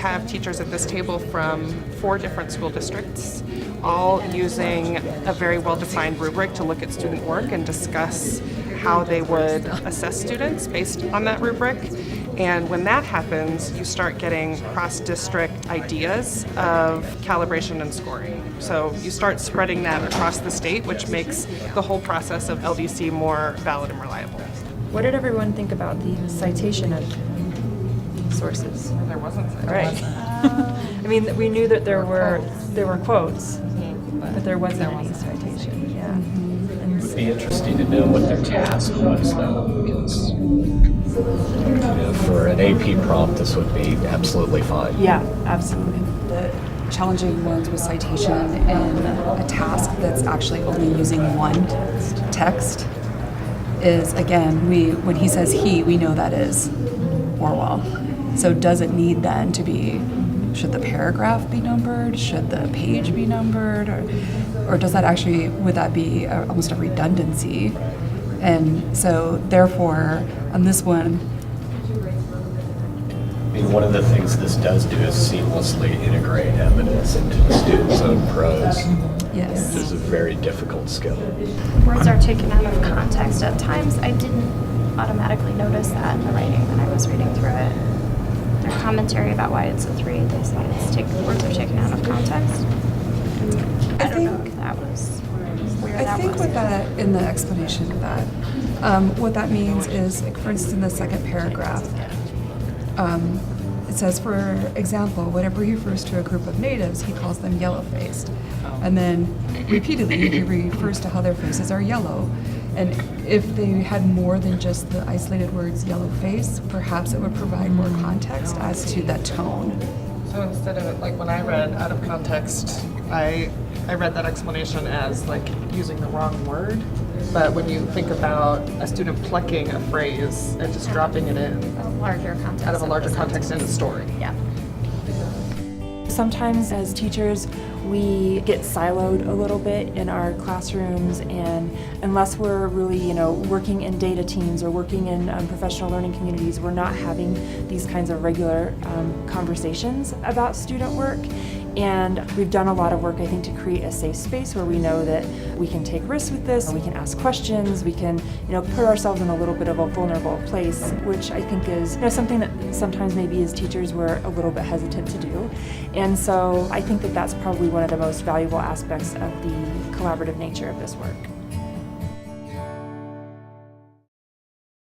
have teachers at this table from 4 different school districts, all using a very well-defined rubric to look at student work and discuss how they would assess students based on that rubric. And when that happens, you start getting cross-district ideas of calibration and scoring. So you start spreading that across the state, which makes the whole process of LDC more valid and reliable. What did everyone think about the citation of sources? There wasn't citation. Right. I mean, we knew that there were quotes, but there wasn't any citation. Yeah. It would be interesting to know what their task was, though, because for an AP prompt, this would be absolutely fine. Yeah, absolutely. The challenging ones with citation and a task that's actually only using one text is, again, when he says he, we know that is Orwell. So does it need then to be, should the paragraph be numbered? Should the page be numbered? Or does that actually, would that be almost a redundancy? And so therefore, on this one, I mean, one of the things this does do is seamlessly integrate evidence into the student's own prose. yes. Which is a very difficult skill. Words are taken out of context at times. I didn't automatically notice that in the writing when I was reading through it. Their commentary about why it's a 3, they say words are taken out of context. I don't know if that was where I that think was. with that, in the explanation of that, what that means is, like, for instance, in the second paragraph, it says, for example, whenever he refers to a group of natives, he calls them yellow-faced. And then repeatedly, he refers to how their faces are yellow. And if they had more than just the isolated words yellow face, perhaps it would provide more context as to that tone. So instead of it, like when I read out of context, I read that explanation as like using the wrong word. But when you think about a student plucking a phrase and just dropping it in A larger context. out of a larger the context in a sentence. story. Yeah. Sometimes as teachers, we get siloed a little bit in our classrooms, and unless we're really, working in data teams or working in professional learning communities, we're not having these kinds of regular conversations about student work. And we've done a lot of work, I think, to create a safe space where we know that we can take risks with this, we can ask questions, we can, put ourselves in a little bit of a vulnerable place, which I think is, something that sometimes maybe as teachers we're a little bit hesitant to do. And so I think that that's probably one of the most valuable aspects of the collaborative nature of this work.